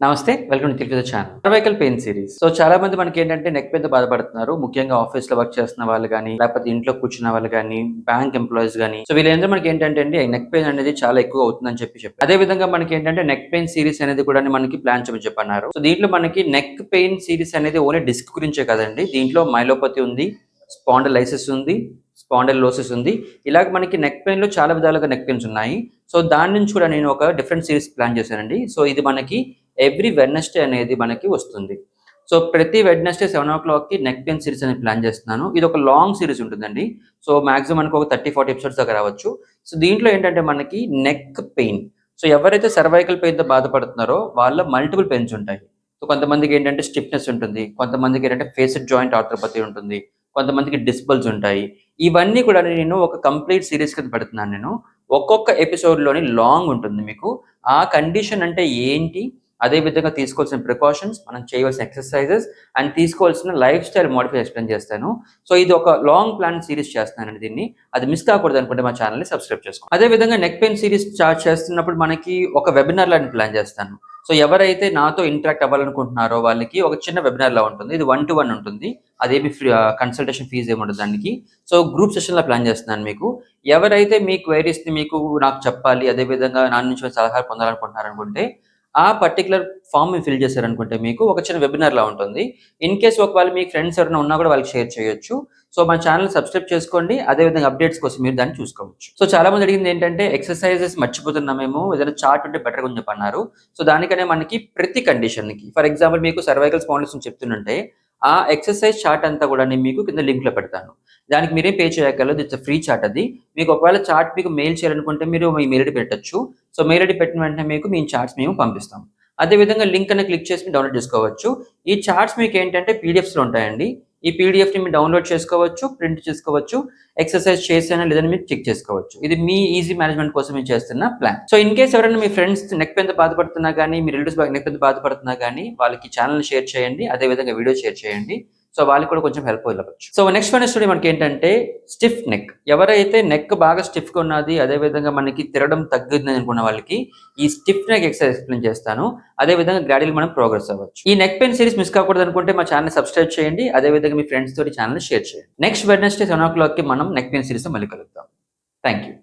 నమస్తే. Welcome to Telugu channel. Cervical pain series. So చాలా మంది మనకేంటంటే నెక్ పెయిన్‌తో బాధపడుతున్నారు. ముఖ్యంగా ఆఫీస్‌లో వర్క్ చేస్తున్న వాళ్ళు గాని, లేకపోతే ఇంట్లో కూర్చున్న వాళ్ళు గాని, బ్యాంక్ ఎంప్లాయీస్ గాని. సో వీళ్ళందరూ మనకేంటంటే అండి నెక్ పెయిన్ అనేది చాలా ఎక్కువ అవుతుందని చెప్పారు. అదే విధంగా మనకేంటంటే నెక్ పెయిన్ సీరీస్ అనేది కూడా మనకి ప్లాన్ చేయమని చెప్పన్నారు. సో దీంట్లో మనకి నెక్ పెయిన్ సీరీస్ అనేది ఓన్లీ డిస్క్ గురించే కాదండి. దీంట్లో మైలోపతి ఉంది, స్పాండిలైసిస్ ఉంది, స్పాండిలోసిస్ ఉంది. ఇలాగ మనకి నెక్ పెయిన్‌లో చాలా విధాలుగా నెక్ పెయిన్స్ ఉన్నాయి. సో దాని నుంచి కూడా నేను ఒక డిఫరెంట్ సీరీస్ ప్లాన్ చేశానండి. సో ఇది మనకి ఎవ్రీ వెడ్నెస్డే అనేది మనకి వస్తుంది. సో ప్రతి వెడ్నెస్డే 7:00కి నెక్ పెయిన్ సీరీస్ అనేది ప్లాన్ చేస్తున్నాను. ఇది ఒక లాంగ్ సీరీస్ ఉంటుందండి. సో మాక్సిమం మనకు ఒక 30, 40 ఎపిసోడ్స్ దాకా రావచ్చు. సో దీంట్లో ఏంటంటే మనకి నెక్ పెయిన్. సో ఎవరైతే సర్వైకల్ పెయిన్‌తో బాధపడుతున్నారో వాళ్ళ మల్టిపుల్ పెయిన్స్ ఉంటాయి. సో కొంతమందికి ఏంటంటే స్టిఫ్‌నెస్ ఉంటుంది. కొంతమందికి ఏంటంటే ఫేసిక్ జాయింట్ ఆర్థోపతి ఉంటుంది. కొంతమందికి డిస్బల్స్ ఉంటాయి. ఇవన్నీ కూడా నేను ఒక కంప్లీట్ సీరీస్ కింద పెడుతున్నాను నేను. ఒక్కొక్క ఎపిసోడ్‌లోని లాంగ్ ఉంటుంది మీకు. ఆ కండిషన్ అంటే ఏంటి? అదే విధంగా తీసుకోవాల్సిన ప్రికాషన్స్, మనం చేయవలసిన ఎక్సర్‌సైజెస్ అండ్ తీసుకోవాల్సిన లైఫ్ స్టైల్ మోడిఫై ఎక్స్‌ప్లెయిన్ చేస్తాను. సో ఇది ఒక లాంగ్ ప్లాన్ సీరీస్ చేస్తున్నానండి దీన్ని. అది మిస్ కాకూడదనుకుంటే మా ఛానెల్‌ని సబ్స్క్రైబ్ చేసుకోండి. అదే విధంగా నెక్ పెయిన్ సీరీస్ స్టార్ట్ చేస్తున్నప్పుడు మనకి ఒక వెబినార్ లాంటి ప్లాన్ చేస్తాను. సో ఎవరైతే నాతో ఇంటరాక్ట్ అవ్వాలనుకుంటున్నారో వాళ్ళకి ఒక చిన్న వెబినార్‌లా ఉంటుంది. ఇది 1-to-1 ఉంటుంది. అదేమి కన్సల్టేషన్ ఫీజ్ ఏమి ఉండదు దానికి. సో గ్రూప్ సెషన్‌లా ప్లాన్ చేస్తున్నాను మీకు. ఎవరైతే మీ క్వెరీస్‌ని నాకు చెప్పాలి, అదే విధంగా నా నుంచి సలహాలు పొందాలనుకుంటున్నారనుకుంటే ఆ పర్టిక్యులర్ ఫామ్ మీరు ఫిల్ చేశారనుకుంటే మీకు ఒక చిన్న వెబినార్‌లా ఉంటుంది. ఇన్ కేస్ ఒకవేళ మీ ఫ్రెండ్స్ ఎవరైనా ఉన్నా కూడా వాళ్ళకి షేర్ చేయొచ్చు. సో మన ఛానెల్‌ని సబ్స్క్రైబ్ చేసుకోండి. అదే విధంగా అప్డేట్స్ కోసం మీరు దాన్ని చూసుకోవచ్చు. సో చాలా మంది అడిగింది ఏంటంటే ఎక్సర్‌సైజెస్ మర్చిపోతున్నామేమో, ఏదైనా చార్ట్ ఉంటే బెటర్‌గా అని చెప్పన్నారు. సో దానికనే మనకి ప్రతి కండిషన్‌కి ఫర్ ఎగ్జాంపుల్ మీకు సర్వైకల్ స్పాండిలోసిస్ చెప్తుంటే ఆ ఎక్సర్‌సైజ్ చార్ట్ అంతా కూడా నేను మీకు కింద లింక్‌లో పెడతాను. దానికి మీరేం పే చేయక్కర్లేదు. ఇట్స్ ఫ్రీ చార్ట్ అది. మీకు ఒకవేళ చార్ట్ మీకు మెయిల్ చేయాలనుకుంటే మీరు మీ మెయిల్ ఐడీ పెట్టొచ్చు. సో మెయిల్ ఐడీ పెట్టిన వెంటనే మీకు మీ చార్ట్స్ మేము పంపిస్తాం. అదే విధంగా లింక్ అనే క్లిక్ చేసి డౌన్లోడ్ చేసుకోవచ్చు. ఈ చార్ట్స్ మీకేంటంటే పీడీఎఫ్స్‌లో ఉంటాయండి. ఈ పీడీఎఫ్‌ని మీరు డౌన్లోడ్ చేసుకోవచ్చు, ప్రింట్ చేసుకోవచ్చు. ఎక్సర్‌సైజ్ చేశానా లేదని మీరు చెక్ చేసుకోవచ్చు. ఇది మీ ఈజీ మేనేజ్‌మెంట్ కోసం నేను చేస్తున్న ప్లాన్. సో ఇన్ కేస్ ఎవరైనా మీ ఫ్రెండ్స్ నెక్ పెయిన్‌తో బాధపడుతున్నా గానీ, మీ రిలేటివ్స్ నెక్ పెయిన్‌తో బాధపడుతున్నా గానీ, వాళ్ళకి ఛానెల్‌ని షేర్ చేయండి. అదే విధంగా వీడియో షేర్ చేయండి. సో వాళ్ళకి కూడా కొంచెం హెల్ప్‌ఫుల్ అవ్వచ్చు. సో నెక్స్ట్ వన్ స్టోరీ మనకేంటంటే స్టిఫ్ నెక్. ఎవరైతే నెక్ బాగా స్టిఫ్‌గా ఉన్నది, అదే విధంగా మనకి తిరగడం తగ్గుతుంది అనుకున్న వాళ్ళకి ఈ స్టిఫ్ నెక్ ఎక్సర్‌సైజ్ ఎక్స్‌ప్లెయిన్ చేస్తాను. అదే విధంగా గ్రాడ్యుయల్‌గా మనం ప్రోగ్రెస్ అవ్వచ్చు. ఈ నెక్ పెయిన్ సీరీస్ మిస్ కాకూడదనుకుంటే మా ఛానెల్‌ని సబ్స్క్రైబ్ చేయండి. అదే విధంగా మీ ఫ్రెండ్స్ తోటి ఛానెల్‌ని షేర్ చేయండి. నెక్స్ట్ వెడ్నెస్డే 7:00కి మనం నెక్ పెయిన్ సీరీస్‌తో మళ్ళీ కలుద్దాం. Thank you.